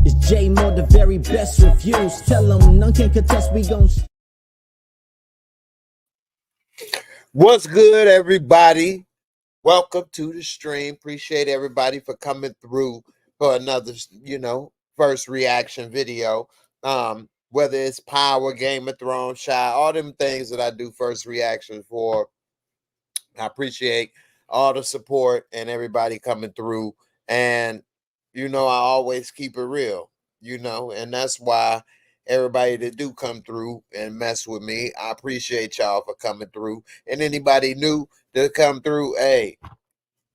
It's J Moore, the very best reviews. Tell them none can contest, we gon' What's good, everybody? Welcome to the stream. Appreciate everybody for coming through for another, first reaction video. Whether it's Power, Game of Thrones, Shy, all them things that I do first reaction for. I appreciate all the support and everybody coming through. And, I always keep it real, and that's why everybody that do come through and mess with me, I appreciate y'all for coming through. And anybody new that come through, hey,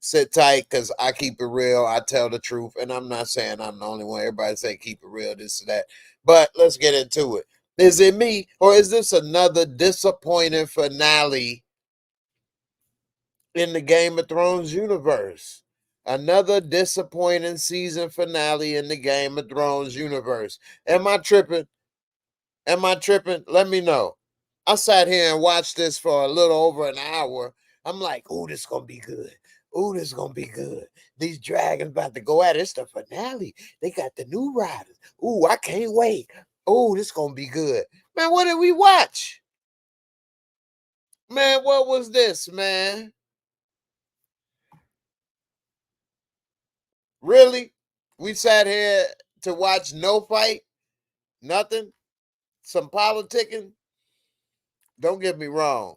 sit tight because I keep it real. I tell the truth. And I'm not saying I'm the only one. Everybody say keep it real, this and that. But let's get into it. Is it me or is this another disappointing finale in the Game of Thrones universe? Another disappointing season finale in the Game of Thrones universe. Am I tripping? Am I tripping? Let me know. I sat here and watched this for a little over an hour. I'm like, oh, this is going to be good. Oh, this is going to be good. These dragons about to go at it. It's the finale. They got the new riders. Oh, I can't wait. Oh, this is going to be good. Man, what did we watch? Man, what was this, man? Really? We sat here to watch no fight? Nothing? Some politicking? Don't get me wrong.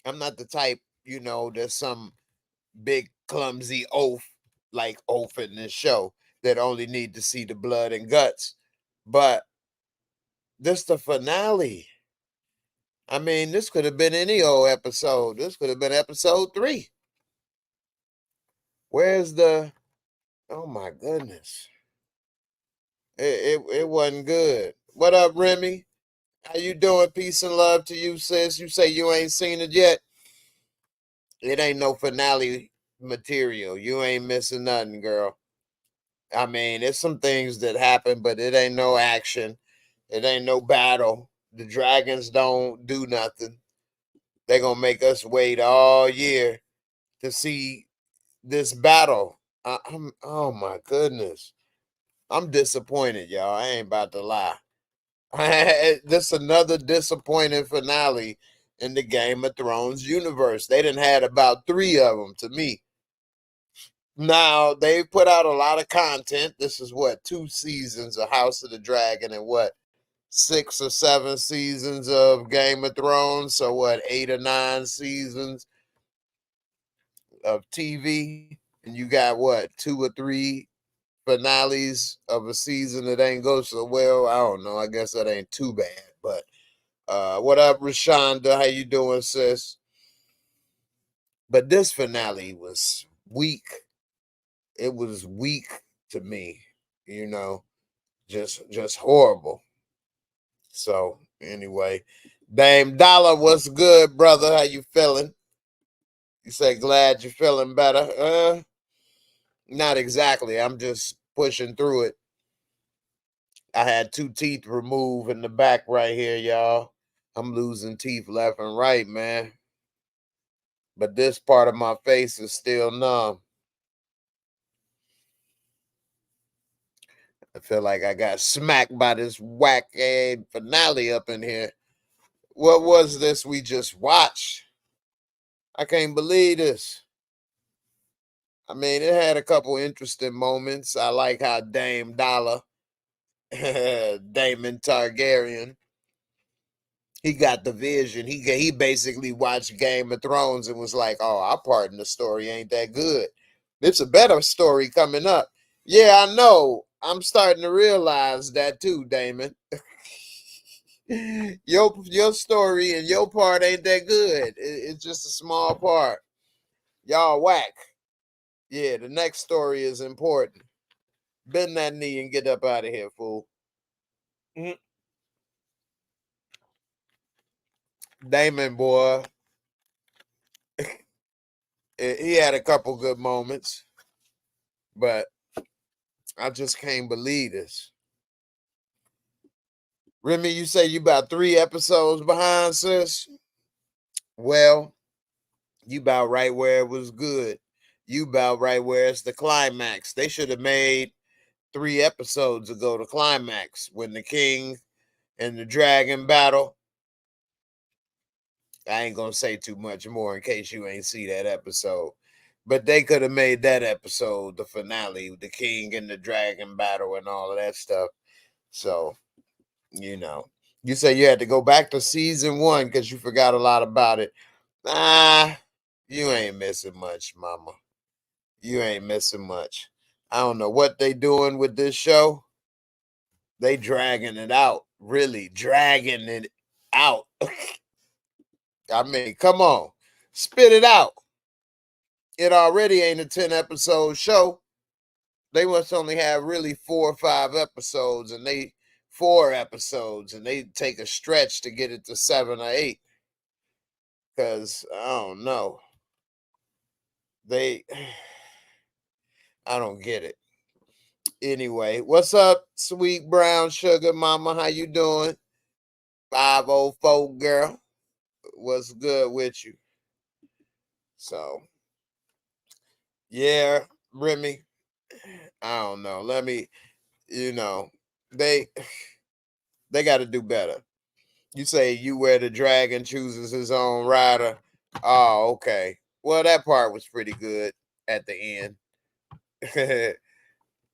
I'm not the type, there's some big clumsy oaf like oaf in this show that only need to see the blood and guts. But this the finale. I mean, this could have been any old episode. This could have been episode 3. Where's the... Oh my goodness. It wasn't good. What up, Remy? How you doing? Peace and love to you, sis. You say you ain't seen it yet? It ain't no finale material. You ain't missing nothing, girl. I mean, it's some things that happen, but it ain't no action. It ain't no battle. The dragons don't do nothing. They're going to make us wait all year to see this battle. Oh my goodness. I'm disappointed, y'all. I ain't about to lie. This another disappointing finale in the Game of Thrones universe. They done had about 3 of them to me. Now, they put out a lot of content. This is what, 2 seasons of House of the Dragon and what, 6 or 7 seasons of Game of Thrones. So what, 8 or 9 seasons of TV. And you got what, 2 or 3 finales of a season that ain't go so well. I don't know. I guess that ain't too bad. But what up, Rashonda? How you doing, sis? But this finale was weak. It was weak to me, just horrible. So anyway, Dame Dollar, what's good, brother? How you feeling? You say glad you're feeling better? Not exactly. I'm just pushing through it. I had 2 teeth removed in the back right here, y'all. I'm losing teeth left and right, man. But this part of my face is still numb. I feel like I got smacked by this whack finale up in here. What was this we just watched? I can't believe this. I mean, it had a couple interesting moments. I like how Dame Dollar, Damon Targaryen, he got the vision. He basically watched Game of Thrones and was like, "Oh, our part in the story ain't that good. It's a better story coming up." Yeah, I know. I'm starting to realize that too, Damon. Your story and your part ain't that good. It's just a small part. Y'all whack. Yeah, the next story is important. Bend that knee and get up out of here, fool. Damon, boy, he had a couple good moments, but I just can't believe this. Remy, you say you about 3 episodes behind, sis? Well, you about right where it was good. You about right where it's the climax. They should have made 3 episodes ago, the climax, when the king and the dragon battle. I ain't gonna say too much more in case you ain't see that episode. But they could have made that episode the finale, the king and the dragon battle and all of that stuff. So, you say you had to go back to season 1 because you forgot a lot about it. You ain't missing much, mama. You ain't missing much. I don't know what they doing with this show. They dragging it out, really dragging it out. I mean, come on, spit it out. It already ain't a 10-episode show. They must only have really 4 or 5 episodes, and they 4 episodes, and they take a stretch to get it to 7 or 8. Because I don't know. I don't get it. Anyway, what's up, sweet brown sugar mama? How you doing? 504 girl. What's good with you? So, yeah, Remy. I don't know. Let me, they got to do better. You say you where the dragon chooses his own rider. Oh, okay. Well, that part was pretty good at the end.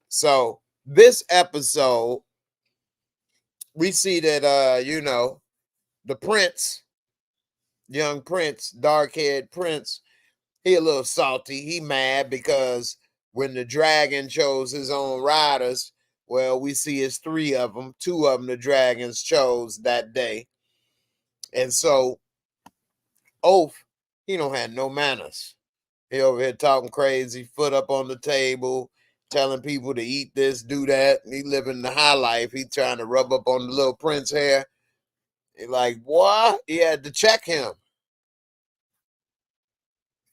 So this episode, we see that the prince, young prince, dark-haired prince, he a little salty. He mad because when the dragon chose his own riders, well, we see it's 3 of them. 2 of them the dragons chose that day. And so Oath, he don't have no manners. He over here talking crazy, foot up on the table, telling people to eat this, do that. He living the high life. He trying to rub up on the little prince hair. He like, what? He had to check him.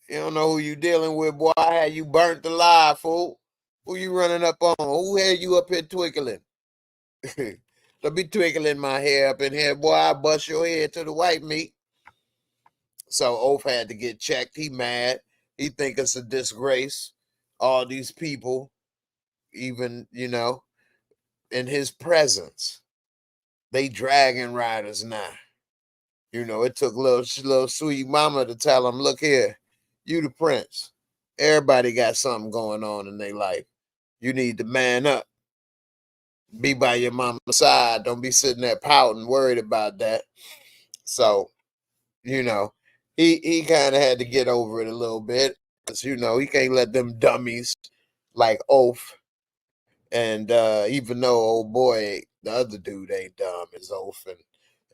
You don't know who you dealing with, boy. I had you burnt alive, fool. Who you running up on? Who had you up here twinkling? Don't be twinkling my hair up in here, boy. I bust your head to the white meat. So Oath had to get checked. He mad. He think it's a disgrace. All these people, even, in his presence, they dragon riders now. It took little sweet mama to tell him, look here, you the prince. Everybody got something going on in their life. You need to man up. Be by your mama's side. Don't be sitting there pouting, worried about that. So, he kind of had to get over it a little bit. Because, he can't let them dummies like Oath. And even though old boy, the other dude ain't dumb as Oath,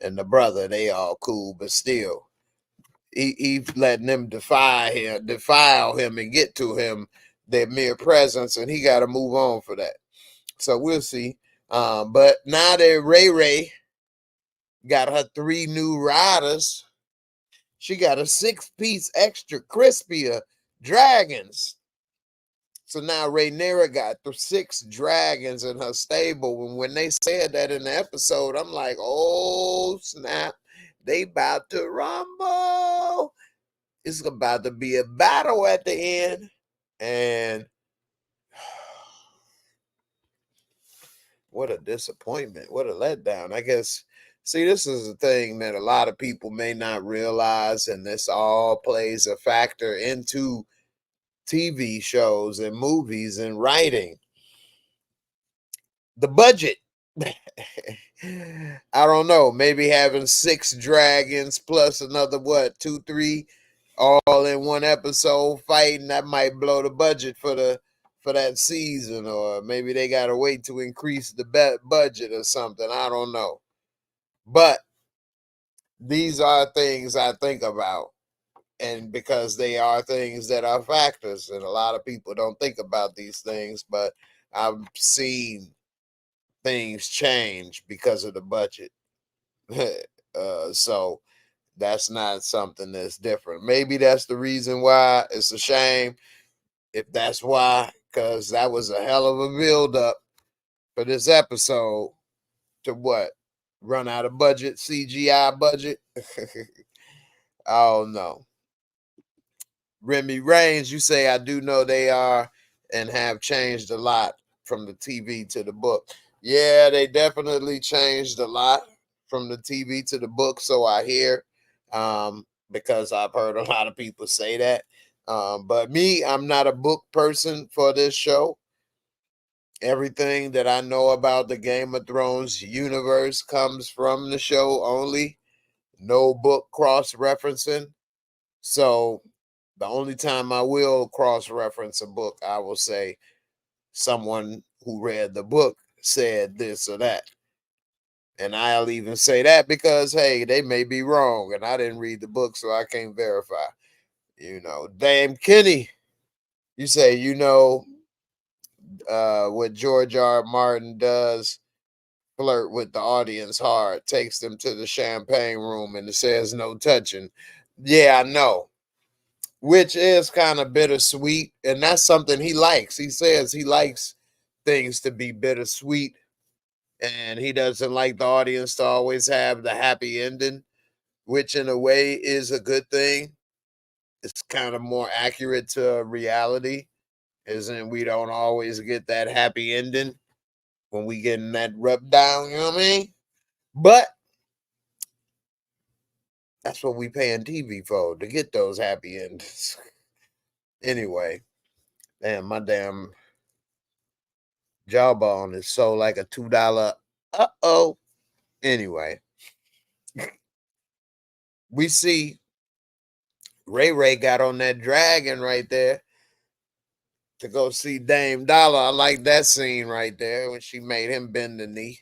and the brother, they all cool, but still, he letting them defile him and get to him, their mere presence, and he got to move on for that. So we'll see. But now that Ray got her 3 new riders, she got a 6-piece extra crispier dragons. So now Rhaenyra got the 6 dragons in her stable. And when they said that in the episode, I'm like, oh, snap. They about to rumble. It's about to be a battle at the end. And what a disappointment. What a letdown. I guess, see, this is a thing that a lot of people may not realize. And this all plays a factor into TV shows and movies and writing. The budget. I don't know. Maybe having 6 dragons plus another 2, 3, all in one episode fighting, that might blow the budget for that season, or maybe they gotta wait to increase the budget or something. I don't know. But these are things I think about, and because they are things that are factors, and a lot of people don't think about these things, but I've seen things change because of the budget. So that's not something that's different. Maybe that's the reason why. It's a shame if that's why, because that was a hell of a build-up for this episode to run out of budget, CGI budget. Oh no. Remy Reigns, you say, I do know they are and have changed a lot from the TV to the book. Yeah, they definitely changed a lot from the TV to the book. So I hear, because I've heard a lot of people say that. But me, I'm not a book person for this show. Everything that I know about the Game of Thrones universe comes from the show only. No book cross referencing. So the only time I will cross reference a book, I will say someone who read the book said this or that. And I'll even say that because, hey, they may be wrong and I didn't read the book, so I can't verify. Dame Kenny, you say, what George R. R. Martin does flirt with the audience hard, takes them to the champagne room and it says no touching. Yeah, I know. Which is kind of bittersweet. And that's something he likes. He says he likes things to be bittersweet. And he doesn't like the audience to always have the happy ending, which in a way is a good thing. It's kind of more accurate to reality, isn't we don't always get that happy ending when we getting that rub down, you know what I mean? But that's what we paying TV for, to get those happy endings. Anyway, damn, my damn jawbone is so like a $2. Uh-oh. Anyway, we see Ray Ray got on that dragon right there to go see Dame Dollar. I like that scene right there when she made him bend the knee.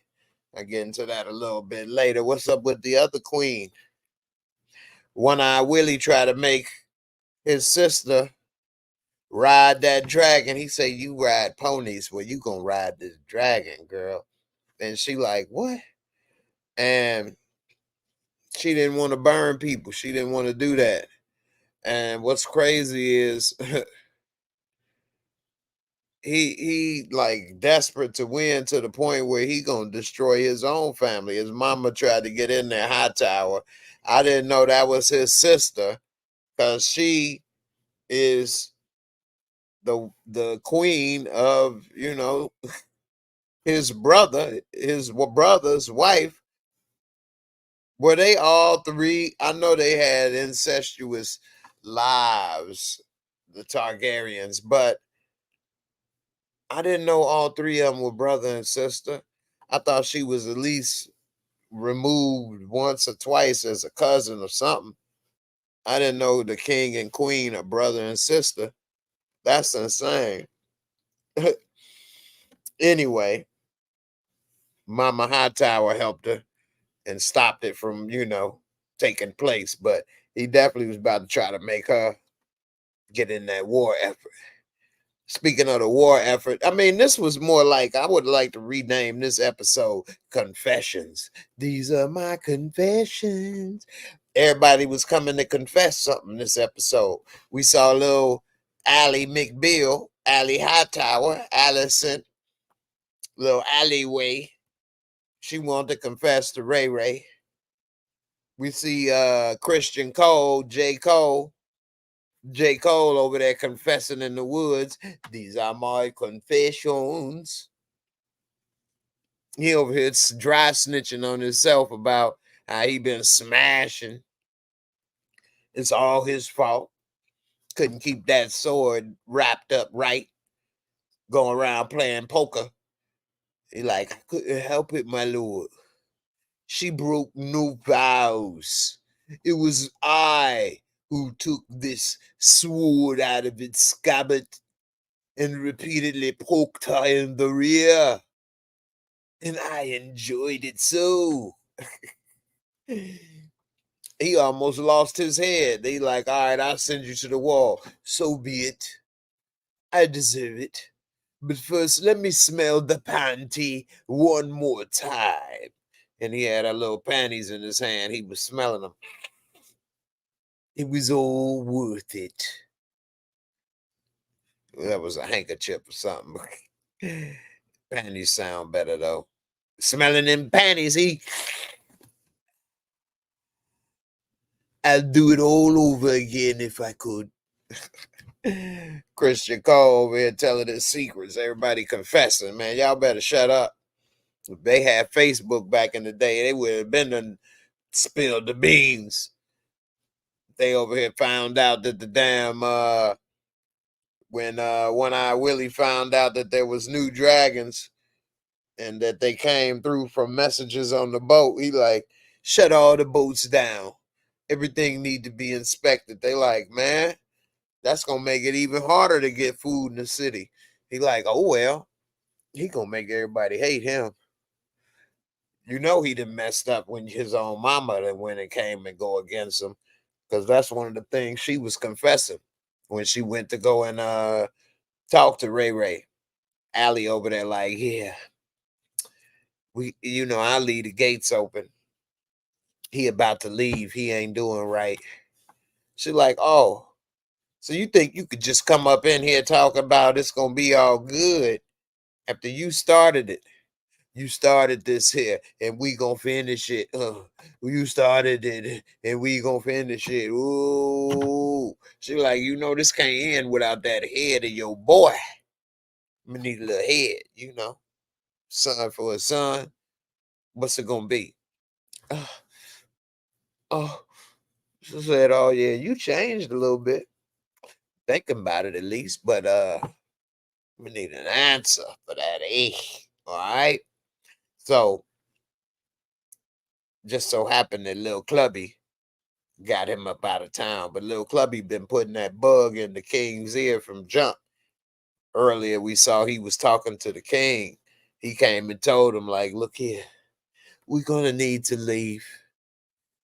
I'll get into that a little bit later. What's up with the other queen? One Eye Willie tried to make his sister ride that dragon. He said, "You ride ponies. Well, you gonna ride this dragon, girl." And she like, "What?" And she didn't want to burn people. She didn't want to do that. And what's crazy is he like desperate to win to the point where he gonna destroy his own family. His mama tried to get in there, high tower. I didn't know that was his sister, because she is the queen of his brother's wife. Were they all three? I know they had incestuous lives, the Targaryens, but I didn't know all three of them were brother and sister. I thought she was at least removed once or twice as a cousin or something. I didn't know the king and queen are brother and sister. That's insane. Anyway, Mama Hightower helped her and stopped it from, taking place. But he definitely was about to try to make her get in that war effort. Speaking of the war effort, I mean, this was more like, I would like to rename this episode Confessions. These are my confessions. Everybody was coming to confess something this episode. We saw little Allie McBeal, Allie Hightower, Allison, little alleyway. She wanted to confess to Ray Ray. We see Christian Cole, J. Cole over there confessing in the woods. These are my confessions. He over here dry snitching on himself about how he been smashing. It's all his fault. Couldn't keep that sword wrapped up right. Going around playing poker. He like, I couldn't help it, my lord. She broke no vows. It was I who took this sword out of its scabbard and repeatedly poked her in the rear. And I enjoyed it so. He almost lost his head. They like, all right, I'll send you to the wall. So be it. I deserve it. But first, let me smell the panty one more time. And he had a little panties in his hand. He was smelling them. It was all worth it. That was a handkerchief or something. Panties sound better, though. Smelling them panties, I'd do it all over again if I could. Christian Cole over here telling his secrets. Everybody confessing, man. Y'all better shut up. If they had Facebook back in the day, they would have been done spilled the beans. They over here found out that the damn when One Eye Willie found out that there was new dragons and that they came through from messages on the boat, he like, shut all the boats down. Everything need to be inspected. They like, man, that's gonna make it even harder to get food in the city. He like, oh well, he gonna make everybody hate him. You know he done messed up when his own mama that went and came and go against him. Because that's one of the things she was confessing when she went to go and talk to Ray Ray. Allie over there like, yeah, I leave the gates open. He about to leave. He ain't doing right. She like, oh, so you think you could just come up in here talk about it's gonna be all good after you started it? You started this here, and we gonna finish it. You started it, and we gonna finish it. Ooh, she like, this can't end without that head of your boy. We need a little head, son for a son. What's it gonna be? Oh, she said, oh yeah, you changed a little bit. Thinking about it at least, but we need an answer for that. All right. So just so happened that Lil Clubby got him up out of town, but Lil Clubby been putting that bug in the king's ear from jump. Earlier we saw he was talking to the king. He came and told him like, look here, we're gonna need to leave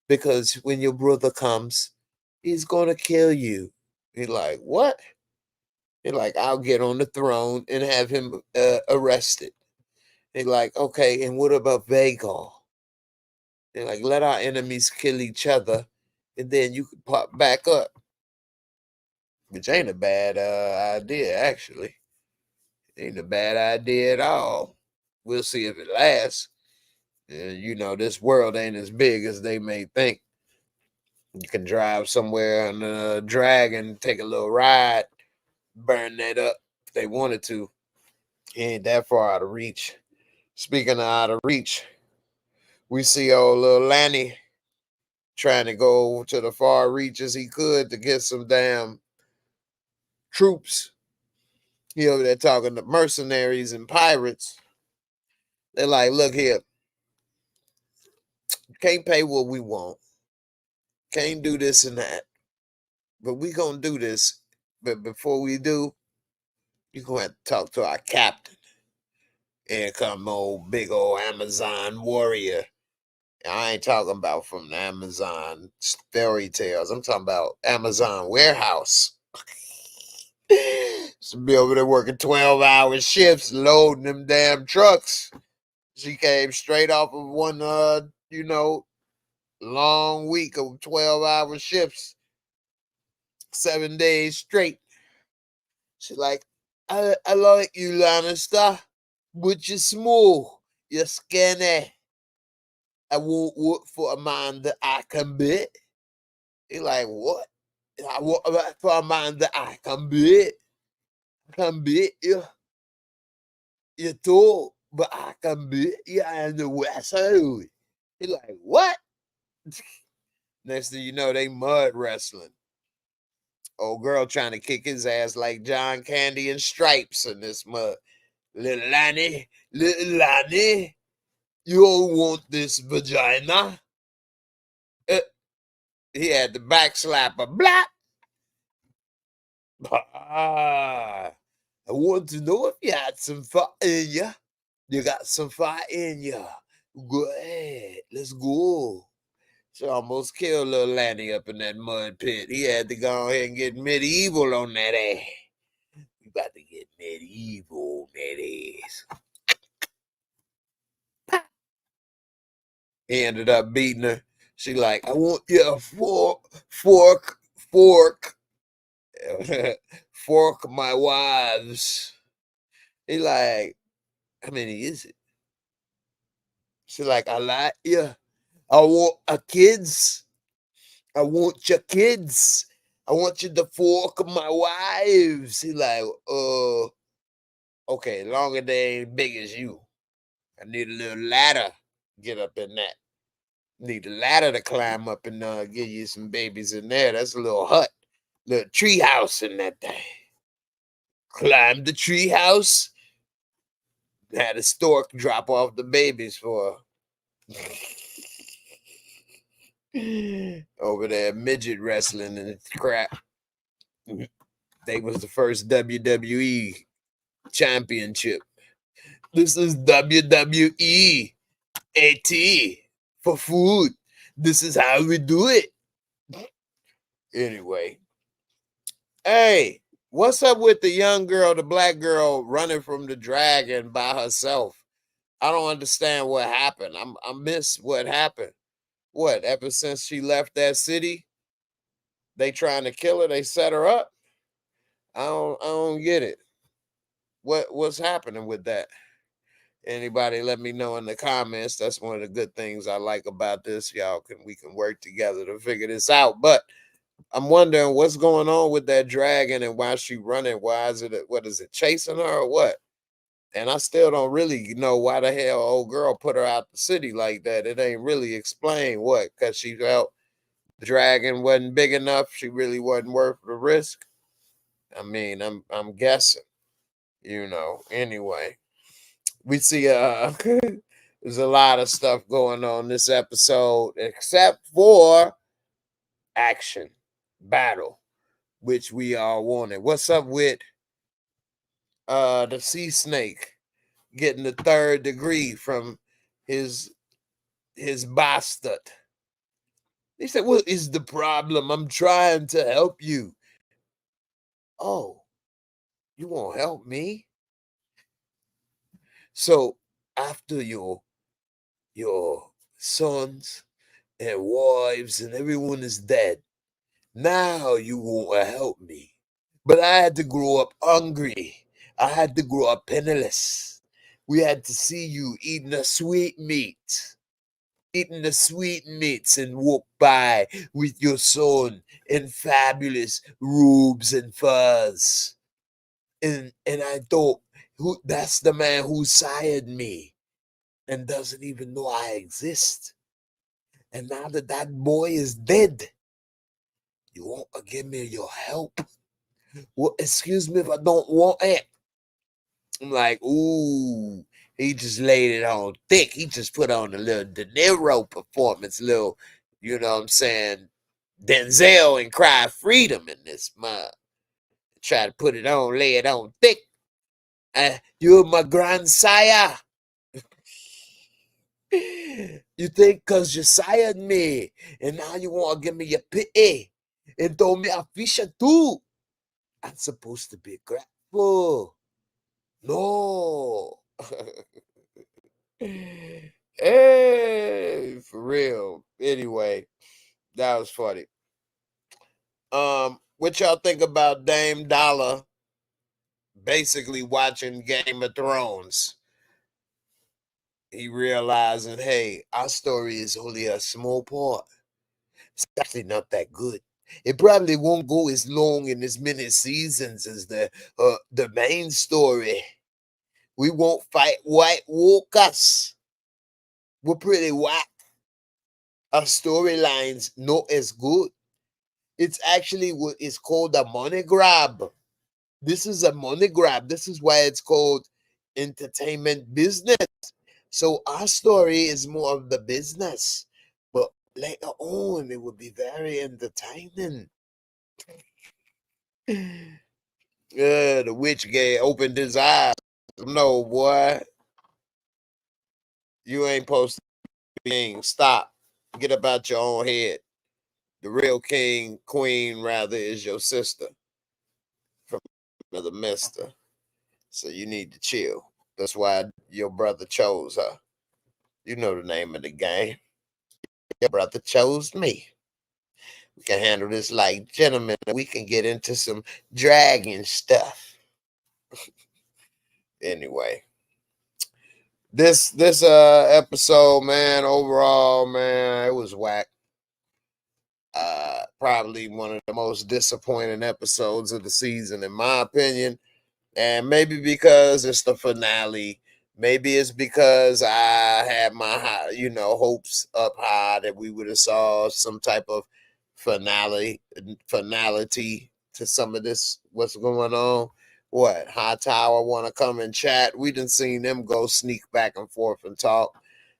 because when your brother comes, he's gonna kill you. He like, what? He like, I'll get on the throne and have him arrested. He like, okay, and what about Vagar? They're like, let our enemies kill each other, and then you can pop back up. Which ain't a bad idea, actually. Ain't a bad idea at all. We'll see if it lasts. And this world ain't as big as they may think. You can drive somewhere on a dragon, take a little ride, burn that up if they wanted to. Ain't that far out of reach. Speaking of out of reach, we see old little Lanny trying to go to the far reaches he could to get some damn troops. He over there talking to mercenaries and pirates. They're like, look here, can't pay what we want. Can't do this and that. But we gonna do this. But before we do, you gonna have to talk to our captain. And come big old Amazon warrior. I ain't talking about from the Amazon fairy tales. I'm talking about Amazon warehouse. Should be over there working 12-hour shifts, loading them damn trucks. She came straight off of one, long week of 12-hour shifts, 7 days straight. She like, I like you, Lannister, but you're small, you're skinny. I won't work for a man that I can beat. He like, what? I work for a man that I can beat. I can beat you. You're tall, but I can beat you in the West Side. He like, what? Next thing you know, they mud wrestling. Old girl trying to kick his ass like John Candy and Stripes in this mud. Little Lanny, you don't want this vagina. He had the back slapper. Blah. I want to know if you had some fire in you. You got some fire in you. Go ahead. Let's go. She almost killed little Lanny up in that mud pit. He had to go ahead and get medieval on that ass. You about to get medieval on that ass. He ended up beating her. She like, I want you a fork. Fork my wives. He like, how many is it? She like, I like you. I want a kids. I want your kids. I want you to fork my wives. He like, okay, long as they ain't big as you. I need a little ladder. Get up in that. Need a ladder to climb up and give you some babies in there. That's a little hut, little tree house in that thing. Climb the tree house. Had a stork drop off the babies for over there midget wrestling and crap. They was the first WWE championship. This is WWE AT for food. This is how we do it. Anyway, hey, what's up with the young girl, the black girl running from the dragon by herself? I don't understand what happened. I miss what happened. What, ever since she left that city, they trying to kill her, they set her up? I don't get it. What's happening with that? Anybody let me know in the comments. That's one of the good things I like about this. We can work together to figure this out. But I'm wondering what's going on with that dragon and why she running. Why is it, what is it, chasing her or what? And I still don't really know why the hell old girl put her out the city like that. It ain't really explained what, because she felt the dragon wasn't big enough. She really wasn't worth the risk. I mean, I'm guessing, anyway. We see there's a lot of stuff going on this episode, except for action, battle, which we all wanted. What's up with the sea snake getting the 3rd degree from his bastard? He said, "What is the problem? I'm trying to help you." Oh, you won't help me? So after your sons and wives and everyone is dead, now you won't help me. But I had to grow up hungry. I had to grow up penniless. We had to see you eating the sweetmeats and walk by with your son in fabulous robes and furs. And I thought, that's the man who sired me and doesn't even know I exist. And now that that boy is dead, you won't give me your help? Well, excuse me if I don't want it. I'm like, ooh, he just laid it on thick. He just put on a little De Niro performance, little, you know what I'm saying, Denzel and Cry Freedom in this mug. Try to put it on, lay it on thick. You're my grandsire. You think because you sired me and now you want to give me your pity and throw me a fish too? I'm supposed to be grateful. No. Hey, for real. Anyway, that was funny. What y'all think about Dame Dollar basically watching Game of Thrones? He realizing, hey, our story is only a small part. It's actually not that good. It probably won't go as long in as many seasons as the main story. We won't fight White Walkers. We're pretty whack. Our storylines not as good. It's actually what is called a money grab. This is a money grab. This is why it's called entertainment business. So our story is more of the business, but later on it will be very entertaining. Yeah, the witch gay opened his eyes. No, boy, you ain't supposed to be king. Stop. Get up out your own head. The real king, queen, rather, is your sister from the mister. So you need to chill. That's why your brother chose her. You know the name of the game. Your brother chose me. We can handle this like gentlemen. We can get into some dragon stuff. Anyway, this episode, man, overall, man, it was whack. Probably one of the most disappointing episodes of the season, in my opinion. And maybe because it's the finale, maybe it's because I had my hopes up high that we would have saw some type of finality to some of this. What's going on? What High Tower want to come and chat? We didn't seen them go sneak back and forth and talk.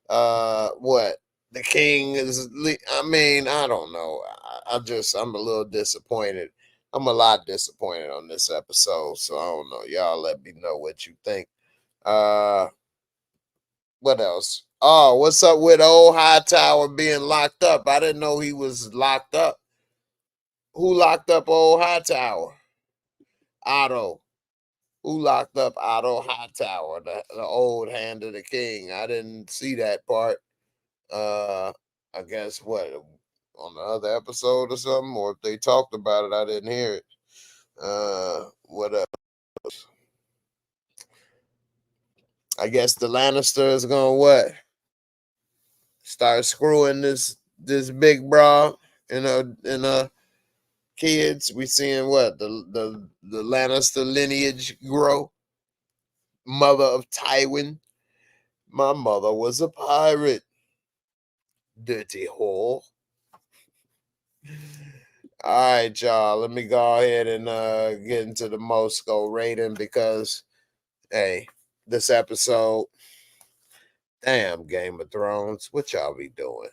What the king is? I mean, I don't know. I'm a little disappointed. I'm a lot disappointed on this episode, so I don't know. Y'all let me know what you think. Uh what else? Oh, what's up with old Hightower being locked up? I didn't know he was locked up. Who locked up old Hightower? Otto. Who locked up Otto Hightower, the old hand of the king? I didn't see that part. I guess what on the other episode or something, or if they talked about it, I didn't hear it. What else? I guess the Lannisters gonna what? Start screwing this big bra in kids. We seeing what the Lannister lineage grow. Mother of Tywin. My mother was a pirate. Dirty whore. All right, y'all. Let me go ahead and get into the Moorescore rating because hey, this episode, damn Game of Thrones, what y'all be doing?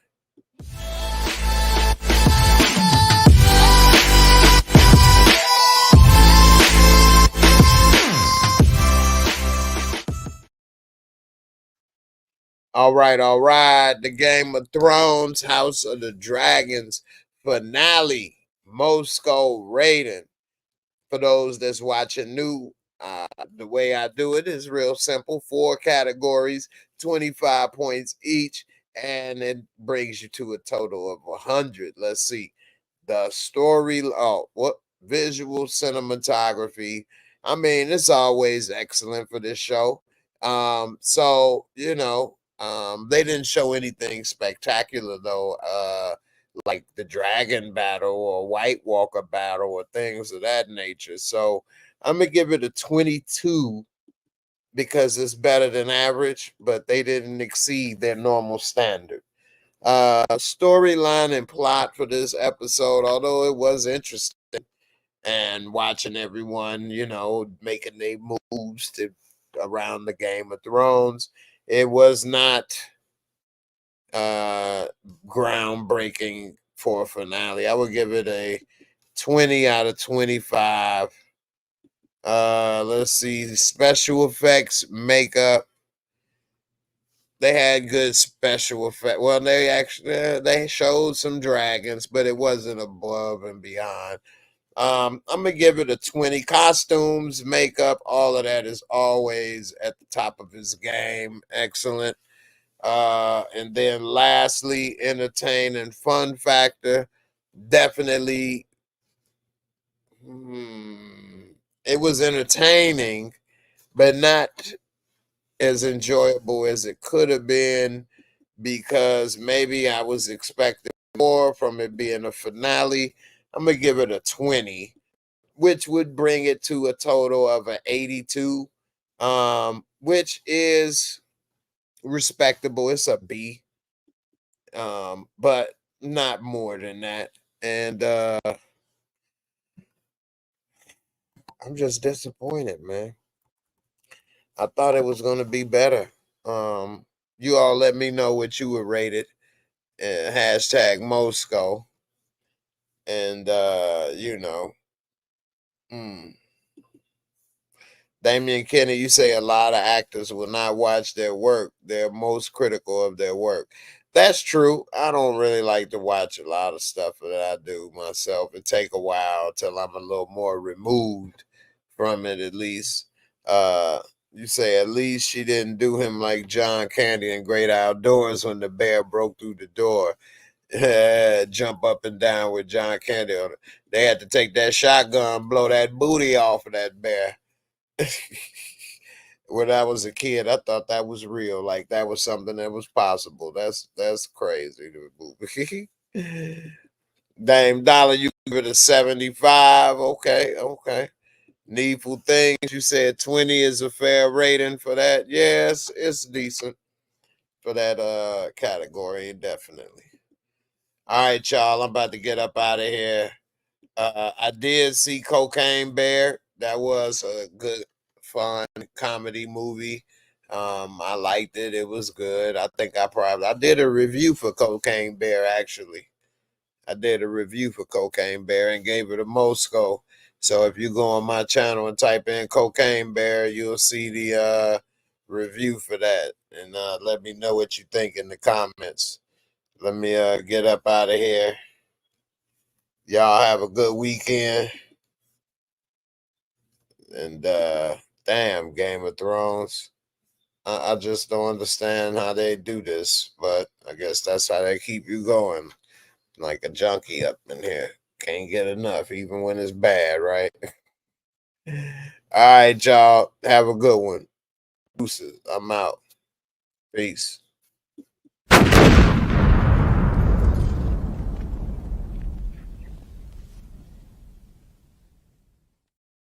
All right. The Game of Thrones, House of the Dragons finale, Moorescore rating. For those that's watching new, the way I do it is real simple. 4 categories, 25 points each, and it brings you to a total of 100. Let's see. The story, what visual cinematography. I mean, it's always excellent for this show. So they didn't show anything spectacular though. Like the dragon battle or White Walker battle or things of that nature. So I'm gonna give it a 22 because it's better than average, but they didn't exceed their normal standard. Storyline and plot for this episode, although it was interesting and watching everyone, making their moves to around the Game of Thrones, it was not groundbreaking for a finale. I would give it a 20 out of 25. Let's see, special effects, makeup. They had good special effect. Well, they showed some dragons, but it wasn't above and beyond. I'm gonna give it a 20. Costumes, makeup, all of that is always at the top of his game. Excellent. And then lastly, entertain and fun factor. Definitely, it was entertaining, but not as enjoyable as it could have been because maybe I was expecting more from it being a finale. I'm gonna give it a 20, which would bring it to a total of an 82, which is respectable. It's a B, but not more than that. And I'm just disappointed, man. I thought it was gonna be better. You all let me know what you would rate it. Hashtag Moscow. And mm, Damian Kenny, you say a lot of actors will not watch their work. They're most critical of their work. That's true. I don't really like to watch a lot of stuff that I do myself. It take a while till I'm a little more removed from it at least. Uh you say at least she didn't do him like John Candy in Great Outdoors when the bear broke through the door. Jump up and down with John Candy on it. They had to take that shotgun, blow that booty off of that bear. When I was a kid, I thought that was real. Like that was something that was possible. That's crazy. Dame Dollar, you give it a 75. Okay, okay. Needful Things, you said 20 is a fair rating for that. Yes, it's decent for that category, definitely. All right, y'all. I'm about to get up out of here. I did see Cocaine Bear. That was a good, fun comedy movie. I liked it. It was good. I think I did a review for Cocaine Bear actually. I did a review for Cocaine Bear and gave it a Moorescore. So if you go on my channel and type in Cocaine Bear, you'll see the review for that. And let me know what you think in the comments. Let me get up out of here. Y'all have a good weekend. And damn, Game of Thrones. I just don't understand how they do this, but I guess that's how they keep you going. Like a junkie up in here. Can't get enough, even when it's bad, right? All right, y'all. Have a good one. Deuces. I'm out. Peace.